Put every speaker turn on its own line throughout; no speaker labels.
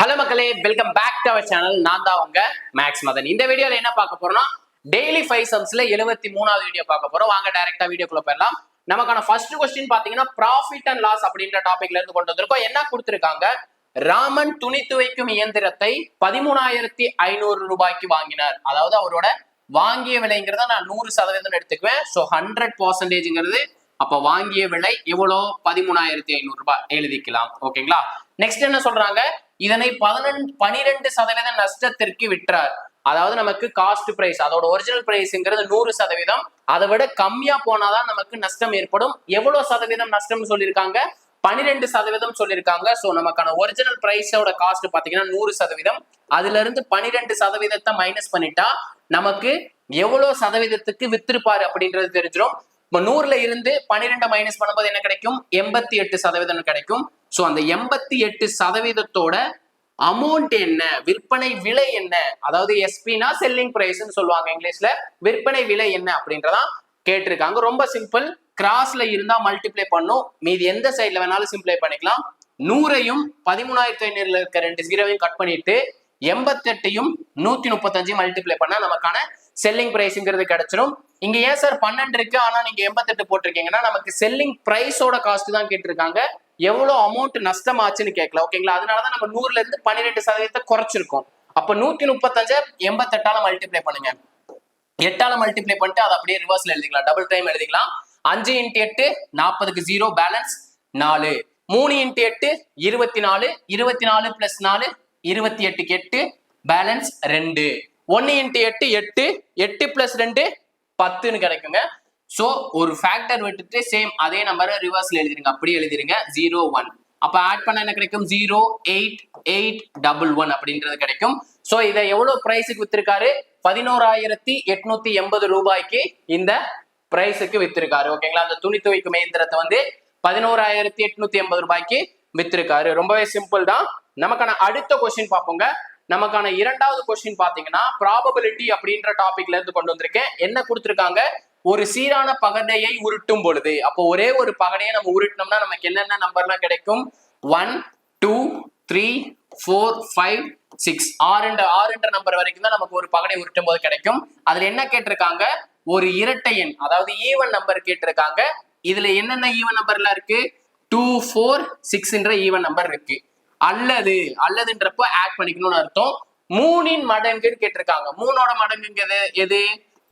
Hello மக்களே, welcome back to our channel. நான் தான் உங்க மேக்ஸ் மதன். இந்த வீடியோல என்ன பார்க்க போறோம்னா டெய்லி 5 சம்ஸ்ல 73வது வீடியோ பார்க்க போறோம். வாங்க டைரக்டா வீடியோக்குள்ள போயிடலாம். நமக்கான ஃபர்ஸ்ட் क्वेश्चन பாத்தீங்கன்னா ப்ராஃபிட் அண்ட் லாஸ் அப்படின்ற டாபிக்ல இருந்து கொண்டு வந்திருக்கோம். என்ன கொடுத்திருக்காங்க? ராமன் துணி துவைக்கும் இயந்திரத்தை 13,500 ரூபாய்க்கு வாங்கினார். அதாவது அவரோட வாங்கிய விலைங்கிறத நான் 100% எடுத்துக்குவேன். ஸோ 100%ங்கிறது அப்ப வாங்கிய விலை எவ்வளோ? 13,500 ரூபாய் எழுதிக்கலாம். ஓகேங்களா? நெக்ஸ்ட் என்ன சொல்றாங்க? இதனை 12% நஷ்டத்திற்கு விற்றார். அதாவது நமக்கு காஸ்ட் பிரைஸ், அதோட ஒரிஜினல் பிரைஸ்ங்கிறது 100%. அதை விட கம்மியா போனாதான் நமக்கு நஷ்டம் ஏற்படும். எவ்வளவு சதவீதம் நஷ்டம் சொல்லியிருக்காங்க? 12% சொல்லியிருக்காங்க. சோ நமக்கான ஒரிஜினல் பிரைஸோட காஸ்ட் பாத்தீங்கன்னா 100%. அதுல இருந்து 12% மைனஸ் பண்ணிட்டா நமக்கு எவ்வளவு சதவீதத்துக்கு வித்திருப்பாரு அப்படின்றது தெரிஞ்சிடும். இப்போ 100ல இருந்து 12 மைனஸ் பண்ணும்போது என்ன கிடைக்கும்? 88% கிடைக்கும். சோ அந்த 88%தோட அமௌண்ட் என்ன, விற்பனை விலை என்ன, அதாவது எஸ்பினா செல்லிங் பிரைஸ்ன்னு சொல்லுவாங்க இங்கிலீஷ்ல, விற்பனை விலை என்ன அப்படின்றதான் கேட்டிருக்காங்க. ரொம்ப சிம்பிள். கிராஸ்ல இருந்தா மல்டிப்ளை பண்ணும், மீதி எந்த சைட்ல வேணாலும் சிம்பிளை பண்ணிக்கலாம். 100ஐயும் 13,500ல இருக்க 2 ஜீரோவையும் கட் பண்ணிட்டு 88ஐயும் 135 மல்டிப்ளை பண்ணா நமக்கான செல்லிங் பிரைஸ்ங்கிறது கிடைச்சிடும். இங்க ஏன் சார் 12 இருக்கு ஆனா நீங்க 88 போட்டிருக்கீங்கன்னா நமக்கு செல்லிங் பிரைஸோட காஸ்ட் தான் கேட்டிருக்காங்க. எவ்வளவு அமௌண்ட் நஷ்டம் ஆச்சுன்னு கேட்கல. ஓகேங்களா? அதனாலதான் நம்ம 100ல இருந்து 12% குறைச்சிருக்கோம். அப்ப 135 88ஆல மல்டிப்ளை பண்ணுங்க. 8ஆல மல்டிப்ளை பண்ணிட்டு அதை அப்படியே ரிவர்ஸ்ல எழுதிக்கலாம், டபுள் டைம் எழுதிக்கலாம். 5 × 8 40க்கு 0 பேலன்ஸ் 4. 3 × 8 24, 24 plus 4 28க்கு 8 balance 2. 1 × 8 8, 8 பிளஸ் 2 10ன்னு கிடைக்குங்க. சோ ஒரு ஃபேக்டர் விட்டுட்டு சேம் அதே நம்பரை ரிவர்ஸ்ல எழுதிருங்க, அப்படியே எழுதிருங்க 0 1. அப்ப ஆட் பண்ண என்ன கிடைக்கும்? 0 8 8 11 அப்படின்றது கிடைக்கும். சோ இதை எவ்வளவு பிரைஸுக்கு வித்திருக்காரு? 11,880 ரூபாய்க்கு இந்த பிரைஸுக்கு வித்திருக்காரு. ஓகேங்களா? அந்த துணி துவைக்கும் இயந்திரத்தை வந்து 11,880 ரூபாய்க்கு வித்திருக்காரு. ரொம்பவே சிம்பிள் தான். நமக்கான அடுத்த கொஸ்டின் பார்ப்போங்க. நமக்கான இரண்டாவது கொஸ்டின் பாத்தீங்கன்னா ப்ராபபிலிட்டி அப்படின்ற டாபிக்ல இருந்து கொண்டு வந்திருக்கேன். என்ன கொடுத்திருக்காங்க? ஒரு சீரான பகடையை உருட்டும் பொழுது, அப்போ ஒரே ஒரு பகடையை நம்ம உருட்டினோம்னா நமக்கு என்னென்ன நம்பர்லாம் கிடைக்கும்? 1 2 3 4 5 6 6 நம்பர் வரைக்கும் தான் நமக்கு ஒரு பகடை உருட்டும் போது கிடைக்கும். அதுல என்ன கேட்டிருக்காங்க? ஒரு இரட்டை எண், அதாவது ஈவன் நம்பர் கேட்டிருக்காங்க. இதுல என்னென்ன ஈவன் நம்பர்லாம் இருக்கு? 2 4 6ன்ற ஈவன் நம்பர் இருக்கு. அல்லதுன்றப்போ ஆட் பண்ணிக்கணும்னு அர்த்தம். 3ன் மடங்குன்னு கேட்டிருக்காங்க. 3ஓட மடங்குங்கிறது எது?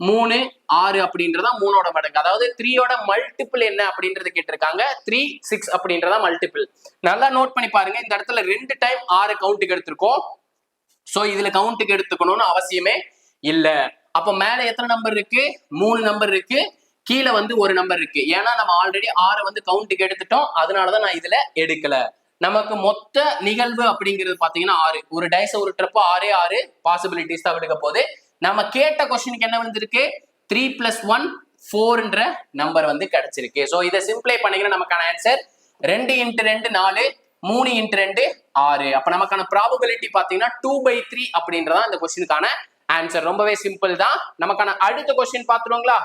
3 6 அப்படின்றதா 3ஓட மடங்கு. அதாவது 3யோட மல்டிபிள் என்ன அப்படின்றது கேட்டிருக்காங்க. 3 6 அப்படின்றதா மல்டிபிள். நல்லா நோட் பண்ணி பாருங்க. இந்த இடத்துல 2 டைம் 6 கவுண்ட்டுக்கு எடுத்திருக்கோம். சோ இதுல கவுண்ட்டுக்கு எடுத்துக்கணும்னு அவசியமே இல்ல. அப்ப மேல எத்தனை நம்பர் இருக்கு? 3 நம்பர் இருக்கு. கீழே வந்து ஒரு நம்பர் இருக்கு. ஏன்னா நம்ம ஆல்ரெடி 6 வந்து கவுண்ட்டுக்கு எடுத்துட்டோம். அதனாலதான் நான் இதுல எடுக்கல. நமக்கு மொத்த நிகழ்வு அப்படிங்கிறது பாத்தீங்கன்னா 6. ஒரு டைஸ் உருட்டுறப்போ 6 பாசிபிலிட்டிஸ் தான் எடுக்க போகுது. நம்ம கேட்ட கொஸ்டினுக்கு என்ன வந்திருக்கு? 3 + 1 4ன்ற நம்பர் வந்து கிடைச்சிருக்கு. சோ இதை சிம்பிளை பண்ணீங்கன்னா நமக்கான ஆன்சர் 2 × 2 4, 3 × 2 6. அப்ப நமக்கான ப்ராபபிலிட்டி பாத்தீங்கன்னா 2/3 அப்படின்றதான் இந்த கொஸ்டினுக்கான ஆன்சர். ரொம்பவே சிம்பிள் தான். நமக்கான அடுத்த கொஸ்டின் பாத்துருவோங்களா?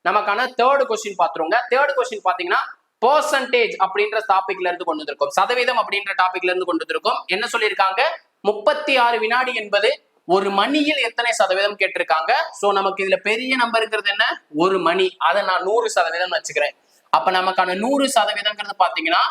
நமக்கான தேர்ட் கொஸ்டின் பாத்துருவோங்க. தேர்ட் கொஸ்டின் பாத்தீங்கன்னா பெர்சன்டேஜ் அப்படின்ற டாபிக்ல இருந்து கொண்டு வந்திருக்கோம். சதவீதம் அப்படின்ற டாபிக்ல இருந்து கொண்டு வந்திருக்கோம். என்ன சொல்லியிருக்காங்க? 36 வினாடி என்பது ஒரு மணியில் எத்தனை சதவீதம் கேட்டிருக்காங்க. சோ நமக்கு இதுல பெரிய நம்பருங்கிறது என்ன? ஒரு மணி. அதை நான் 100% வச்சுக்கிறேன். அப்ப நமக்கான 100%ங்கிறது பாத்தீங்கன்னா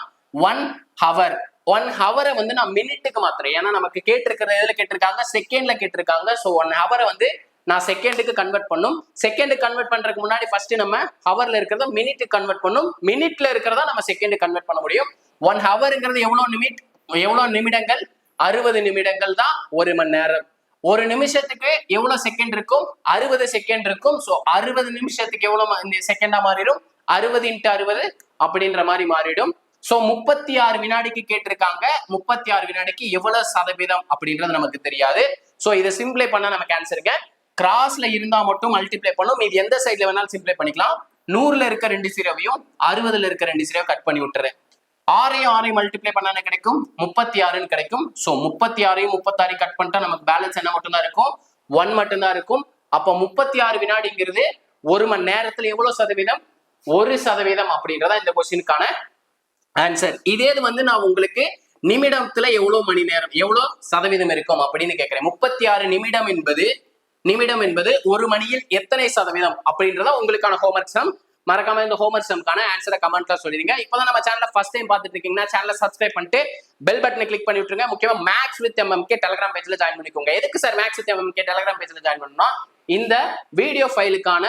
1 ஹவர். 1 ஹவரை வந்து நான் மினிட்டுக்கு மாத்துறேன். ஏன்னா நமக்கு கேட்டிருக்கிறது எதுல கேட்டிருக்காங்க? செகண்ட்ல கேட்டிருக்காங்க. சோ 1 ஹவரை வந்து நான் செகண்டுக்கு கன்வெர்ட் பண்ணும். செகண்டுக்கு கன்வெர்ட் பண்றதுக்கு முன்னாடி ஃபர்ஸ்ட் நம்ம ஹவர்ல இருக்கிறத மினிட்டுக்கு கன்வெர்ட் பண்ணும். மினிட்ல இருக்கிறதா நம்ம செகண்டுக்கு கன்வெர்ட் பண்ண முடியும். 1 ஹவர்ங்கிறது எவ்வளவு நிமிடங்கள்? 60 நிமிடங்கள் தான் 1 மணி நேரம். ஒரு நிமிஷத்துக்கு எவ்வளவு செகண்ட் இருக்கும்? 60 செகண்ட் இருக்கும். சோ 60 நிமிஷத்துக்கு எவ்வளவு செகண்டா மாறிடும்? 60 × 60 அப்படின்ற மாதிரி மாறிடும். சோ 36 வினாடிக்கு கேட்டிருக்காங்க. 36 வினாடிக்கு எவ்வளவு சதவீதம் அப்படின்றது நமக்கு தெரியாது. சோ இதை சிம்பிளை பண்ண நமக்கு ஆன்சருங்க. கிராஸ்ல இருந்தா மட்டும் மல்டிப்ளை பண்ணும். இது எந்த சைட்ல வேணாலும் சிம்பிளை பண்ணிக்கலாம். 100ல இருக்க 2 ஜீரோவையும் 60ல இருக்க 2 ஜீரோவையும் கட் பண்ணி விட்டுறேன். 6 மல்டிப்ளை பண்ணா கிடைக்கும்? 36ன்னு கிடைக்கும். சோ 36 36 கட் பண்ணிட்டா நமக்கு பேலன்ஸ் என்ன மட்டும் தான் இருக்கும்? 1 மட்டும் தான் இருக்கும். அப்ப 36 வினாடிங்கிறது 1 மணி நேரத்துல எவ்வளவு சதவீதம்? 1% அப்படின்றதா இந்த கொஸ்டினுக்கான ஆன்சர். இதே வந்து நான் உங்களுக்கு நிமிடத்துல எவ்வளவு மணி நேரம், எவ்வளவு சதவீதம் இருக்கும் அப்படின்னு கேட்கிறேன். 36 நிமிடம் என்பது ஒரு மணியில் எத்தனை சதவீதம் அப்படின்றத உங்களுக்கான ஹோம்ஒர்க் சம். மறக்காம இந்த ஹோம்ஒர்க் சம்க்கான ஆன்சரை கமெண்ட்ல சொல்லிருங்க. இப்பதான் நம்ம சேனலை ஃபர்ஸ்ட் டைம் பார்த்துட்டு இருக்கீங்கன்னா சேனலை சப்ஸ்கிரைப் பண்ணிட்டு பெல் பட்டனை கிளிக் பண்ணி விட்டுருங்க. முக்கியமா மேக்ஸ் வித் எம்எம்கே டெலிகிராம் பேஜ்ல ஜாயின் பண்ணிக்கோங்க. எதுக்கு sir maths with MMK Telegram பேஜ்ல ஜாயின் பண்ணணும்? இந்த வீடியோ ஃபைலுக்கான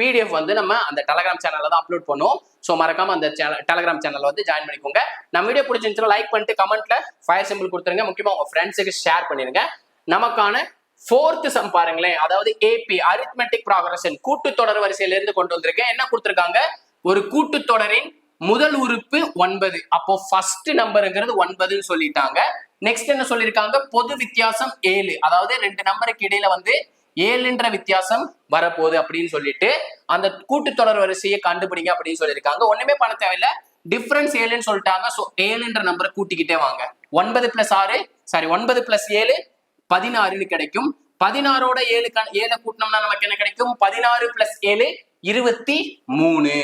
பிடிஎஃப் வந்து நம்ம அந்த டெலிகிராம் சேனல்ல தான் அப்லோட் பண்ணுவோம். ஸோ மறக்காம அந்த டெலிகிராம் சேனல்ல வந்து ஜாயின் பண்ணிக்கோங்க. நம்ம வீடியோ பிடிச்சிருந்துச்சுன்னா லைக் பண்ணிட்டு கமெண்ட்ல ஃபயர் சிம்பிள் கொடுத்துருங்க. முக்கியமா உங்க ஃப்ரெண்ட்ஸுக்கு ஷேர் பண்ணிருங்க. நமக்கான 4th சம் பாருங்களேன். அதாவது ஏபி அரித்மெட்டிக் ப்ராக்ரஷன் கூட்டுத்தொடர் வரிசையில இருந்து கொண்டு வந்திருக்கேன். என்ன கொடுத்திருக்காங்க? ஒரு கூட்டுத்தொடரின் முதல் உறுப்பு 9. அப்போ ஃபர்ஸ்ட் நம்பருங்கிறது 9ன்னு சொல்லிட்டாங்க. நெக்ஸ்ட் என்ன சொல்லியிருக்காங்க? பொது வித்தியாசம் 7. அதாவது 2 நம்பருக்கு இடையில வந்து 7ன்ற வித்தியாசம் வரப்போகுது அப்படின்னு சொல்லிட்டு அந்த கூட்டுத்தொடர் வரிசையை கண்டுபிடிங்க அப்படின்னு சொல்லியிருக்காங்க. ஒண்ணுமே பண்ண தேவையில்ல, டிஃபரன்ஸ் 7ன்னு சொல்லிட்டாங்க. ஸோ 7ன்ற நம்பரை கூட்டிக்கிட்டே வாங்க. 9 + 7 16ன்னு கிடைக்கும். 16ஓட 7 கூட்டினோம்னா நமக்கு என்ன கிடைக்கும்? 16 + 7 23.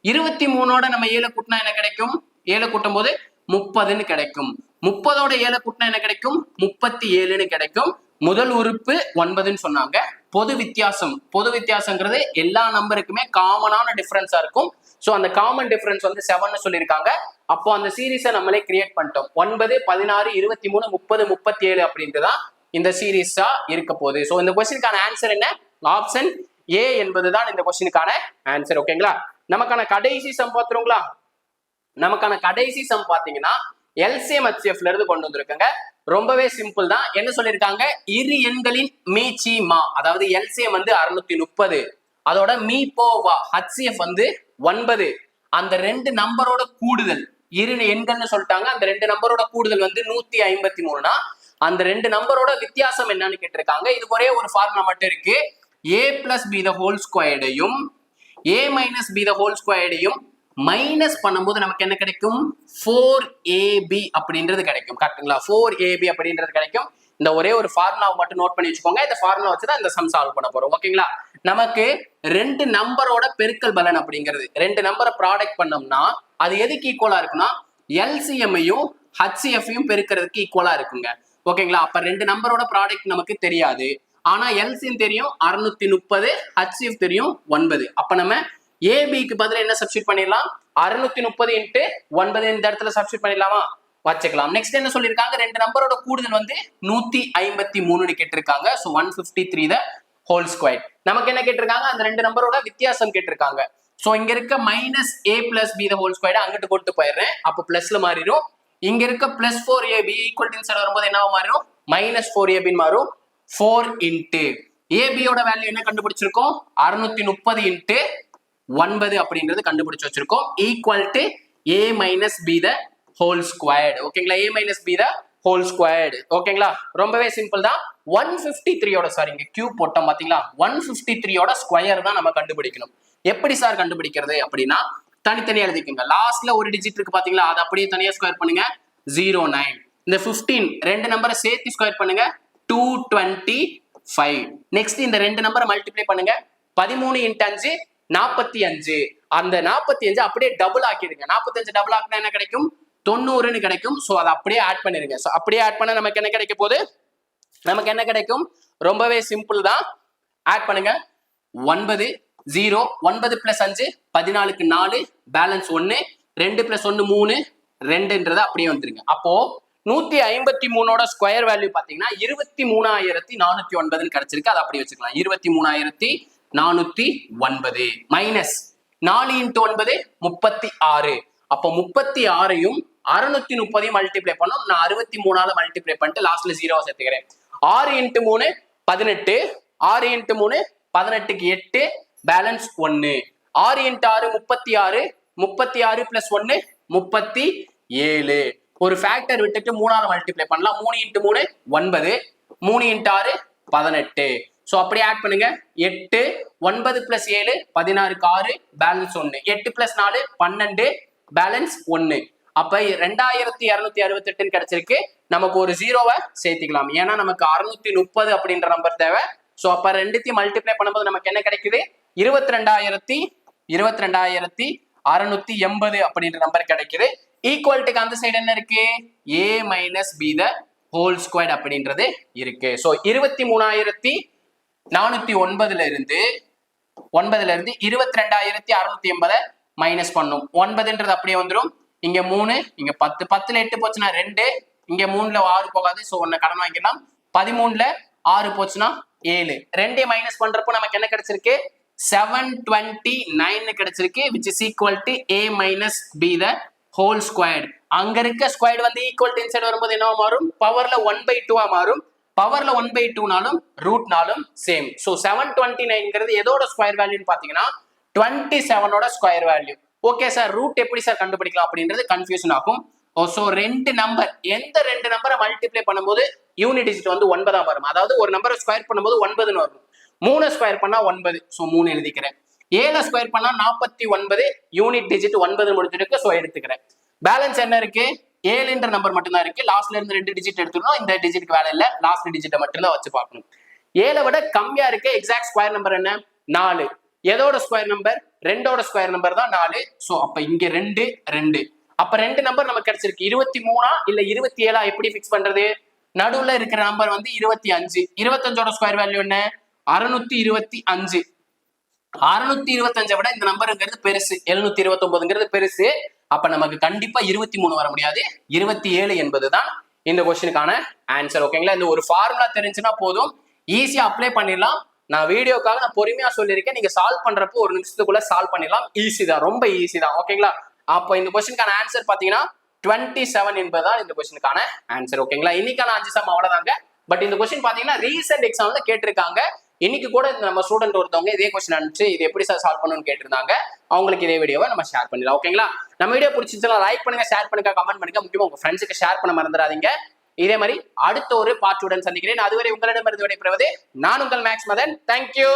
23ஓட நம்ம 7 கூட்டினா என்ன கிடைக்கும்? 7 கூட்டும் போது 30ன்னு கிடைக்கும். 30ஓட 7 கூட்டினா என்ன கிடைக்கும்? 37ன்னு கிடைக்கும். முதல் உறுப்பு 9ன்னு சொன்னாங்க. பொது வித்தியாசங்கிறது எல்லா நம்பருக்குமே காமனான டிஃபரன்ஸா இருக்கும். சோ அந்த காமன் டிஃபரன்ஸ் வந்து 7ன்னு சொல்லியிருக்காங்க. அப்போ அந்த சீரீஸை நம்மளே கிரியேட் பண்ணிட்டோம். 9 16 23 30 37 அப்படின்றதான் இந்த சீரீஸா இருக்க போகுது. சோ இந்த கொஸ்டினுக்கான ஆன்சர் என்ன? ஆப்ஷன் ஏ என்பதுதான் இந்த கொஸ்டினுக்கான ஆன்சர். ஓகேங்களா? நமக்கான கடைசி சம் பாத்துருங்களா? நமக்கான கடைசி சம் பாத்தீங்கன்னா எல்சிஎம் ஹெச்சிஎஃப்ல இருந்து கொண்டு வந்திருக்காங்க. ரொம்பவே சிம்பிள் தான். என்ன சொல்லியிருக்காங்க? இரு எண்களின் மீச்சிமா, அதாவது எல்சிஎம் வந்து 630, அதோட மீபோவா ஹெச்சிஎஃப் வந்து 9. அந்த 2 நம்பரோட கூடுதல், இரு எண்கள்னு சொல்லிட்டாங்க. அந்த 2 நம்பரோட கூடுதல் வந்து 153னா அந்த 2 நம்பரோட வித்தியாசம் என்னன்னு கேட்டிருக்காங்க. இதுக்கு ஒரே ஒரு ஃபார்முலா மட்டும் இருக்கு. a + b the whole squared யும் a - b the whole squared யும் மைனஸ் பண்ணும்போது நமக்கு என்ன கிடைக்கும்? 4ab அப்படின்றது கிடைக்கும். கரெக்ட்டுங்களா? 4ab அப்படின்றது கிடைக்கும். இந்த ஒரே ஒரு ஃபார்முலாவை மட்டும் நோட் பண்ணி வச்சுக்கோங்க. இந்த ஃபார்முலா வச்சு தான் இந்த சம் சால்வ் பண்ண போறோம். ஓகேங்களா? நமக்கு 2 நம்பரோட பெருக்கல் பலன் அப்படிங்கிறது, 2 நம்பரை ப்ராடக்ட் பண்ணோம்னா அது எதுக்கு ஈக்குவலா இருக்குன்னா எல்சிஎம்மையும் ஹெச்சிஎஃப்ஐயும் பெருக்கிறதுக்கு ஈக்குவலா இருக்குங்க. ஓகேங்களா? அப்ப 2 நம்பரோட ப்ராடக்ட் நமக்கு தெரியாது, ஆனா எல்சிஎம் தெரியும் 630, ஹெச்சிஎஃப் தெரியும் 9. அப்ப நம்ம ஏபிக்கு பதிலா என்ன சப்ஸ்டிட் பண்ணிடலாம்? 630 × 9 இந்த இடத்துல சப்ஸ்டிட் பண்ணிடலாமா? வச்சுக்கலாம். நெக்ஸ்ட் என்ன சொல்லியிருக்காங்க? 2 நம்பரோட கூடுதல் வந்து 153ன்னு கேட்டிருக்காங்க. So 153 the whole square. நமக்கு என்ன கேட்டிருக்காங்க? அந்த 2 நம்பரோட வித்தியாசம் கேட்டிருக்காங்க. ஸோ இங்க இருக்க -a + b the whole square அங்கிட்டு கொண்டு போயிடுறேன். அப்போ பிளஸ்ல மாறிடும். இங்க இருக்க +4ab ஈக்குவல் டு இன்சைட் வரும்போது என்ன மாறிடும்? -4ab மாறும். 4 × ab யோட வேல்யூ என்ன கண்டுபிடிச்சிருக்கோம்? 630 × 9 அப்படின்றது கண்டுபிடிச்சு வச்சிருக்கோம். Equal to a - b the whole squared. ஓகேங்களா? a - b the whole squared. ஓகேங்களா? ரொம்பவே சிம்பிள் தான். 153யோட சாரி இங்க கியூப் போட்டோம் பாத்தீங்களா? 153யோட ஸ்கொயர் தான் நம்ம கண்டுபிடிக்கணும். எப்படி சார் கண்டுபிடிக்கிறது அப்படின்னா தனித்தனியா எழுதிக்கோங்க. லாஸ்ட்ல ஒரு டிஜிட் இருக்கு பாத்தீங்களா? அதை அப்படியே தனியா ஸ்கொயர் பண்ணுங்க. 09. இந்த 15 2 நம்பரை சேர்த்து ஸ்கொயர் பண்ணுங்க. 225. நெக்ஸ்ட் இந்த 2 நம்பரை மல்டிப்ளை பண்ணுங்க. 13 × 5 45. அந்த 45 அப்படியே டபுள் ஆக்கிடுங்க. 45 டபுள் ஆக்கினா என்ன கிடைக்கும்? 90ன்னு கிடைக்கும். சோ அதை அப்படியே ஆட் பண்ணிருங்க. சோ அப்படியே ஆட் பண்ண நமக்கு என்ன கிடைக்க போகுது? நமக்கு என்ன கிடைக்கும்? ரொம்பவே சிம்பிள் தான். ஆட் பண்ணுங்க. 9 0 9 + 5 14க்கு 4 பேலன்ஸ் 1 2 + 1 3 2ன்றத அப்படியே வந்துருங்க. அப்போ 153ஓட ஸ்கொயர் வேல்யூ பாத்தீங்கன்னா 23409ன்னு கிடைச்சிருக்கு. அதை அப்படியே வச்சுக்கலாம். 23409 மைனஸ் 4 × 9 36. அப்போ 36யும் 630 மல்டிப்ளை பண்ணோம். நான் 63ஆல மல்டிப்ளை பண்ணிட்டு லாஸ்ட்ல 0 சேர்த்துக்கிறேன். 6 × 3 18. 6 × 3 18க்கு 8 பேலன்ஸ் 1. 6 × 6 36. 36 + 1 37. ஒரு ஃபேக்டர் விட்டுட்டு 3ஆல மல்டிப்ளை பண்ணலாம். 3 × 3 9. 3 × 6 18. சோ அப்படியே ஆட் பண்ணுங்க. 8 9 + 7 16க்கு 6 பேலன்ஸ் 1. 8 + 4 12 பேலன்ஸ் 1. அப்ப 2268 கிடைச்சிருக்கு. நமக்கு ஒரு 0வை சேர்த்துக்கலாம். ஏன்னா நமக்கு 630 அப்படின்ற நம்பர் தேவை. சோ அப்ப ரெண்டுத்தையும் மல்டிப்ளை பண்ணும்போது நமக்கு என்ன கிடைக்குது? 22680 அப்படின்ற நம்பர் கிடைக்குது. ஈக்குவல்ட்டுக்கு அந்த சைடு என்ன இருக்கு a minus B the whole square அப்படின்றது இருக்கு. ஸோ 23,409 இருந்து 22,680 மைனஸ் பண்ணும். 9ன்றது அப்படியே வந்துடும். இங்க 3 இங்க 10 10ல 8 போச்சுன்னா 2 இங்க 3ல 6 போகாது. ஸோ ஒன்னு கடன் வாங்கிடலாம். 13ல 6 போச்சுன்னா 7 2 மைனஸ் பண்றப்போ நமக்கு என்ன கிடைச்சிருக்கு 729 கிடைச்சிருக்கு which is equal to a minus b the whole squared. அங்க இருக்க ஸ்கொயர் வந்து ஈக்குவல் டு இன்சைடு வரும்போது என்ன மாறும் பவர்ல 1/2 மாறும். பவர்ல 1/2னாலும் ரூட்னாலும் சேம். ஸோ 729ங்கிறது எதோட ஸ்கொயர் வேல்யூன்னு பாத்தீங்கன்னா 27ஓட square value. Okay sir root எப்படி சார் கண்டுபிடிக்கலாம் அப்படின்றது கன்ஃபியூஷன் ஆகும். ஸோ ரெண்டு நம்பர் எந்த ரெண்டு நம்பரை மல்டிப்ளை பண்ணும்போது யூனிட் டிஜிட் வந்து 9 வரும். அதாவது ஒரு நம்பரை ஸ்கொயர் பண்ணும்போது 9ன்னு வரும். 3 ஸ்கொயர் பண்ணா 9. ஸோ 3 எழுதிக்கிறேன். 7 ஸ்கொயர் பண்ணா 49 யூனிட் டிஜிட் 9 முடிஞ்சிருக்கு. ஸோ எடுத்துக்கிறேன். பேலன்ஸ் என்ன இருக்கு 7ன்ற நம்பர் மட்டும் தான் இருக்கு. லாஸ்ட்ல இருந்து 2 டிஜிட் எடுத்துக்கணும். இந்த டிஜிட்க்கு வேலை இல்ல. லாஸ்ட் டிஜிட்டை மட்டும் தான் வச்சு பார்க்கணும். 7 விட கம்மியா இருக்கு எக்ஸாக்ட் ஸ்கொயர் நம்பர் என்ன 4. எதோட ஸ்கொயர் நம்பர் 2ஓட ஸ்கொயர் நம்பர் தான் 4. ஸோ அப்ப இங்க 2 2 அப்ப 2 நம்பர் நமக்கு கிடைச்சிருக்கு. 23 இல்ல 27 எப்படி பிக்ஸ் பண்றது நடுவுல இருக்கிற நம்பர் வந்து 25. 25ஓட ஸ்கொயர் வேல்யூ என்ன 625. 625 விட இந்த நம்பருங்கிறது பெருசு. 729ங்கிறது பெருசு. அப்ப நமக்கு கண்டிப்பா 23 வர முடியாது. 27 என்பதுதான் இந்த கொஸ்டினுக்கான ஆன்சர். ஓகேங்களா இந்த ஒரு ஃபார்முலா தெரிஞ்சுன்னா போதும் ஈஸியா அப்ளை பண்ணிடலாம். நான் வீடியோக்காக நான் பொறுமையா சொல்லியிருக்கேன். நீங்க சால்வ் பண்றப்போ ஒரு நிமிஷத்துக்குள்ள சால்வ் பண்ணிடலாம். ஈஸி தான் ரொம்ப ஈஸி தான். ஓகேங்களா அப்போ இந்த கொஸ்டினுக்கான ஆன்சர் பாத்தீங்கன்னா 27 என்பதுதான் இந்த கொஸ்டினுக்கான ஆன்சர். ஓகேங்களா இன்னைக்கான 5 சம் அவ்வளவுதாங்க. பட் இந்த கொஸ்டின் பாத்தீங்கன்னா ரீசெண்ட் எக்ஸாம்ல கேட்டிருக்காங்க. இன்னைக்கு கூட நம்ம ஸ்டூடெண்ட் ஒருத்தவங்க இதே கொஸ்டின் அனுப்பிச்சு இது எப்படி சார் சால்வ் பண்ணணும்னு கேட்டிருந்தாங்க. அவங்களுக்கு இதே வீடியோவை நம்ம ஷேர் பண்ணிடலாம். ஓகேங்களா நம்ம வீடியோ பிடிச்சிருந்தா லைக் பண்ணுங்க, ஷேர் பண்ணுங்க, கமெண்ட் பண்ணுங்க. முக்கியமா உங்க ஃப்ரெண்ட்ஸுக்கு ஷேர் பண்ண மறந்துடாதீங்க. இதே மாதிரி அடுத்த ஒரு பார்ட்டுடன் சந்திக்கிறேன். அதுவரை உங்களிடமிருந்து விடைபெறுவது நான் உங்கள் மேக்ஸ் மதன். தேங்க்யூ.